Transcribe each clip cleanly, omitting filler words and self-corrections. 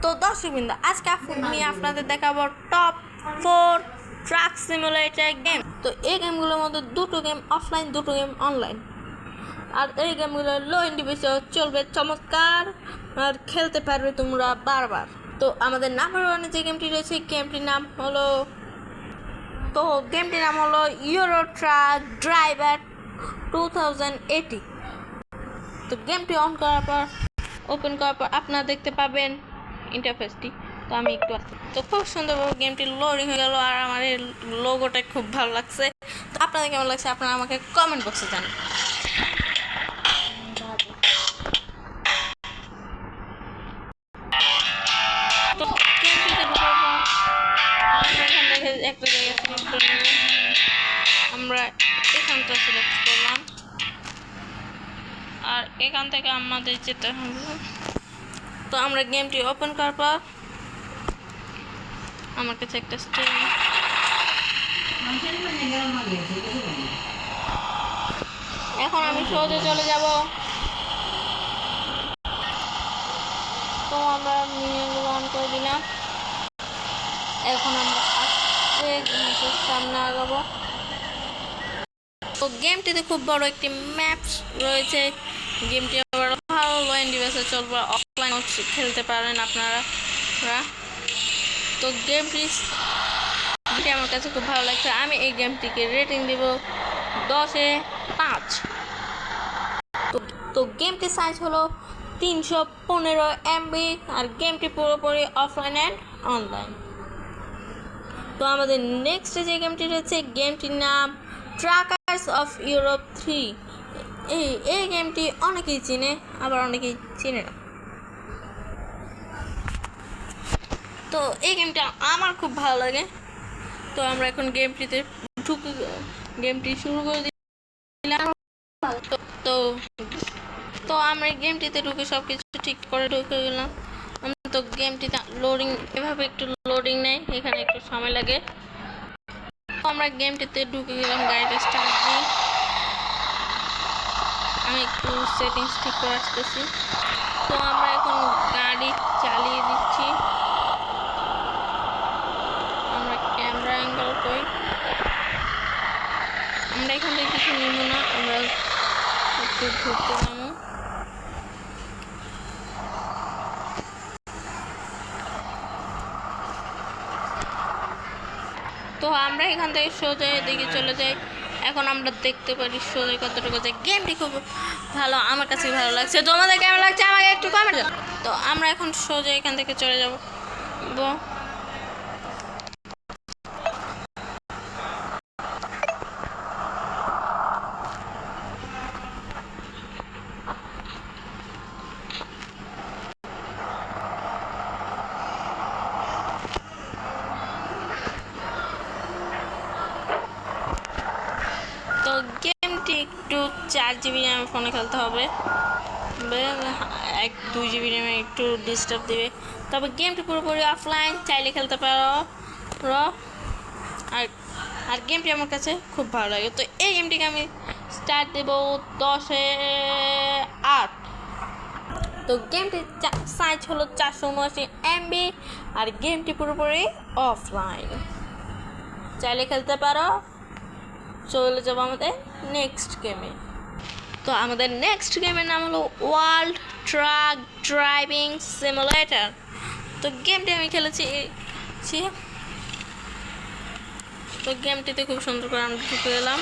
তো দর্শকবৃন্দ, আজকে আমি আপনাদের দেখাবো টপ 4 ট্রাক সিমুলেটর গেম। তো এই গেমগুলোর মধ্যে দুটো গেম অফলাইন, দুটো গেম অনলাইন। আর এই গেমগুলো লো ইন্ডিভিজুয়াল চলবে চমৎকার, আর খেলতে পারবে তোমরা বারবার। তো আমাদের নাম্বার ওয়ানে যে গেমটি রয়েছে, গেমটির নাম হলো ইউরো ট্রাক ড্রাইভার 2080। তো গেমটি ওপেন করার পর আপনারা দেখতে পাবেন ইন্টারফেসটি। তো আমি তো খুব সুন্দরভাবে গেমটি লোডিং হয়ে গেল, আর আমার এই লোগোটা খুব ভালো লাগছে। তো আপনাদের কেমন লাগছে আপনারা আমাকে কমেন্ট বক্সে জানান। তো গেমটিতে ঢোকার পর আমরা এখান থেকে একটা জায়গা সিলেক্ট করে নেব। আমরা এখানটা সিলেক্ট করলাম, আর এখান থেকে আমাদের যেতে হবে। তো আমরা গেমটি ওপেন করার পর আমার কাছে একটা স্টিম, এখন আমি সহজে চলে যাব। তো আমরা মিনিগুলো অন করে দিলাম। এখন আমরা আস্তে সামনে আগাবো। তো গেমটিতে খুব বড় একটি ম্যাপস রয়েছে। গেমটি আবার ভালো ডিভাইসে চলবে, অফলাইন খেলতে পারেন আপনারা। তো গেমটি আমার কাছে খুব ভালো লাগছে। আমি এই গেমটিকে রেটিং দেব 10-এ 5। তো গেমটির সাইজ হলো 315 MB, আর গেমটি পুরোপুরি অফলাইন অ্যান্ড অনলাইন। তো আমাদের নেক্সট যে গেমটি রয়েছে, গেমটির নাম ট্রাকার্স অফ ইউরোপ 3। এই গেমটি অনেকেই চিনে, আবার অনেকেই চিনে না। তো এই গেমটা আমার খুব ভালো লাগে। তো আমরা এখন গেমটি শুরু করে দিলাম। তো তো আমরা গেমটিতে ঢুকে সব কিছু ঠিক করে ঢুকে গেলাম। তো গেমটিতে লোডিং এভাবে একটু লোডিং নেয়, এখানে একটু সময় লাগে। তো আমরা গেমটিতে ঢুকে গেলাম, গাড়িটা স্টার্ট দিই। আমি একটু সেটিংস ঠিক করে আসতেছি। তো আমরা এখন গাড়ি চালিয়ে দিচ্ছি। আমরা ক্যামেরা অ্যাঙ্গেল করি, আমরা এখান থেকে কিছু নিব না, আমরা একটু ঘুরতে নামো। তো আমরা এখান থেকে সোজা এদিকে চলে যাই। এখন আমরা দেখতে পারি সোজা কতটুকু যায়। গেমটি খুব ভালো, আমার কাছে ভালো লাগছে। তোমাদের কেমন লাগছে আমাকে একটু কমেন্ট দাও। তো আমরা এখন সোজা এখান থেকে চলে যাব। তো গেমটি একটু 4 GB র্যামের ফোনে খেলতে হবে, 1-2 GB র্যামে একটু ডিস্টার্ব দেবে। তবে গেমটি পুরোপুরি অফলাইন, চাইলে খেলতে পারো। আর গেমটি আমার কাছে খুব ভালো লাগে। তো এই গেমটিকে আমি স্টার দেব 10-এ 8। তো গেমটির সাইজ হলো 479 MB, আর গেমটি পুরোপুরি অফলাইন, চাইলে খেলতে পারো। চলে যাবো আমাদের নেক্সট গেমে। তো আমাদের নেক্সট গেমের নাম হলো ওয়ার্ল্ড ট্রাক ড্রাইভিং সিমুলেটর। তো গেমটি আমি খেলেছি। তো গেমটিতে খুব সুন্দর করে আমরা ঢুকে গেলাম।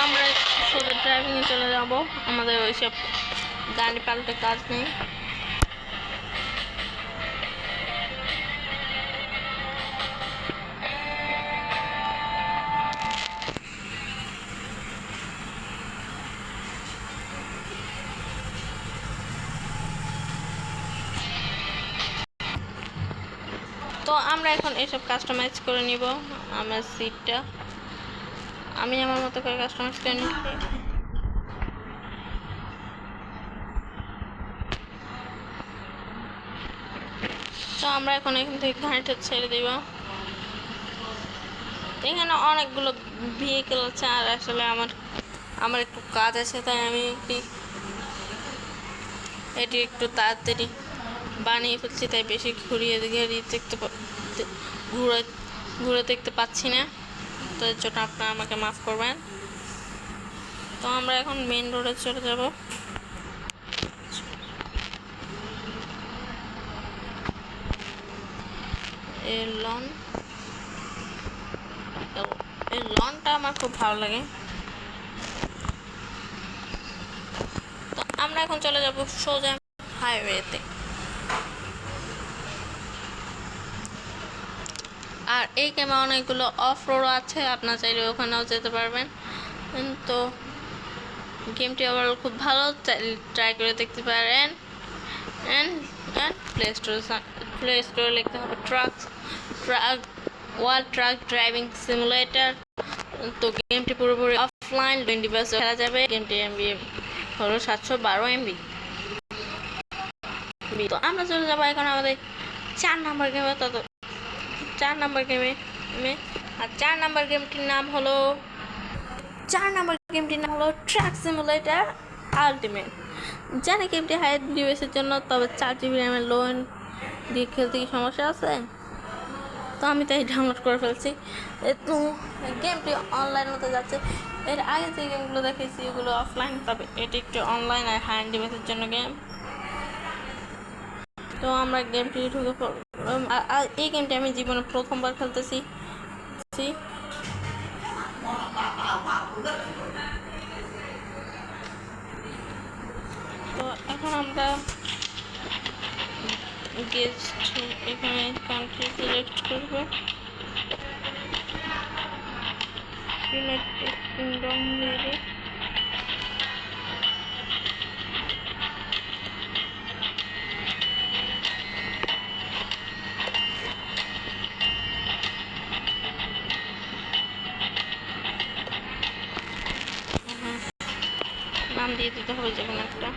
আমরা সোজা ড্রাইভিংয়ে চলে যাব, আমাদের ওইসব গাড়ি পাল্টে কাজ নেই। তো আমরা এখন এসব কাস্টমাইজ করে নিব। আমার সিটটা আমি আমার মতো করে কাস্টমাইজ করে নিচ্ছি। তো আমরা এখন এখান থেকে গাড়িটা ছেড়ে দিব। এখানে অনেকগুলো ভেহিকেল আছে, আর আসলে আমার একটু কাজ আছে, তাই আমি এটি একটু তাড়াতাড়ি বানিয়ে ফেলছি, তাই বেশি ঘুরিয়ে ঘুরে ঘুরে দেখতে পাচ্ছি না, তো এর জন্য আপনারা আমাকে মাফ করবেন। তো আমরা এখন মেন রোডে চলে যাব। এই লনটা আমার খুব ভালো লাগে। তো আমরা এখন চলে যাব সোজা হাইওয়েতে। আর এই গেমে অনেকগুলো অফ রোড আছে, আপনার চাইলে ওখানেও যেতে পারবেন। তো গেমটি ওভারঅল খুব ভালো, ট্রাই করে দেখতে পারেন। প্লে স্টোরে লিখতে হবে ওয়ার্ল্ড ট্রাক ড্রাইভিং সিমুলেটর। তো গেমটি পুরোপুরি অফলাইন ডিভাইসে খেলা যাবে। গেমটি এমবি হলো 712 এমবি। তো আমরা চলে যাবো এখন আমাদের 4 নাম্বার গেমে। তত 4 নাম্বার গেমে আর 4 নাম্বার গেমটির নাম হলো ট্রাক সিমুলেটর আলটিমেট। জানি গেমটি হাই ডিভাইসের জন্য, তবে 4 জিবি র্যামের লো এন্ড দিয়ে খেলতে কি সমস্যা আছে? তো আমি তাই ডাউনলোড করে ফেলছি। তো গেমটি অনলাইন হতে যাচ্ছে। এর আগে যে গেমগুলো দেখেছি এগুলো অফলাইন, তবে এটি একটি অনলাইন আর হাই এন্ড ডিভাইসের জন্য গেম। তো আমরা গেমটি ঢুকে পড়লাম। আর এই গেমটি আমি জীবনে প্রথমবার খেলতেছি। তো এখন আমরা এখানে কান্ট্রি সিলেক্ট করব, ইউনাইটেড কিংডম দিয়ে। নাম দিয়ে দিতে হবে যে কোনো একটা।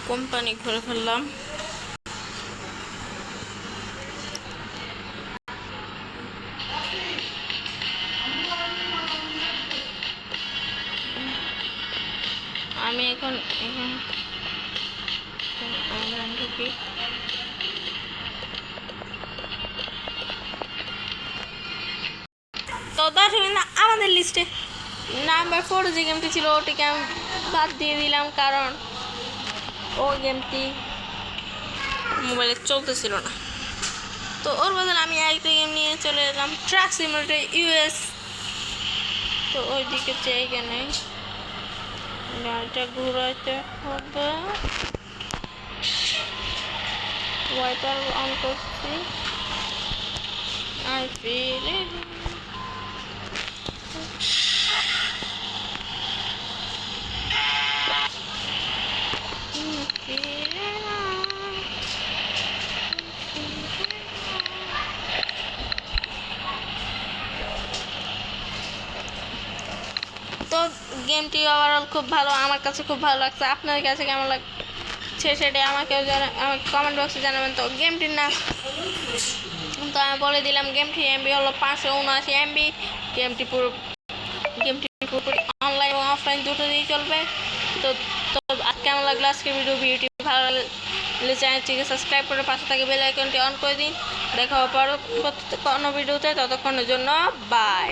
কোম্পানি ঘুরে ফেললাম। আমি এখন ঢুকি। তো দর্শক আমাদের লিস্টে নাম্বার 4 যে গেমটি ছিল ওটিকে আমি বাদ দিয়ে দিলাম, কারণ ওই গেমটি মোবাইলে চলতেছিল না। তো ওর বদলে আমি আরেকটা গেম নিয়ে চলে এলাম, ট্রাক সিমুলেটর ইউএস। তো ওই দিকে জায়গা নেই, গাড়িটা ঘুরাইতে হবে। ওয়াইপার অন করছি। I feel it. তো গেমটি ওভারঅল খুব ভালো, আমার কাছে খুব ভালো লাগছে। আপনাদের কাছে কেমন লাগছে সেটা আমাকে কমেন্ট বক্সে জানাবেন। তো গেমটির নাম তো আমি বলে দিলাম, গেমটি এমবি হলো 579 এমবি। গেমটি পুরোপুরি অনলাইন এবং অফলাইন দুটো দিয়েই চলবে। তো কেমন লাগলো আজকের ভিডিওটি ভালো লাগলে চ্যানেলটিকে সাবস্ক্রাইব করে পাশে থাকে বেল আইকনটি অন করে দিন। দেখা হবে পরবর্তী কোনো ভিডিওতে, ততক্ষণের জন্য বাই।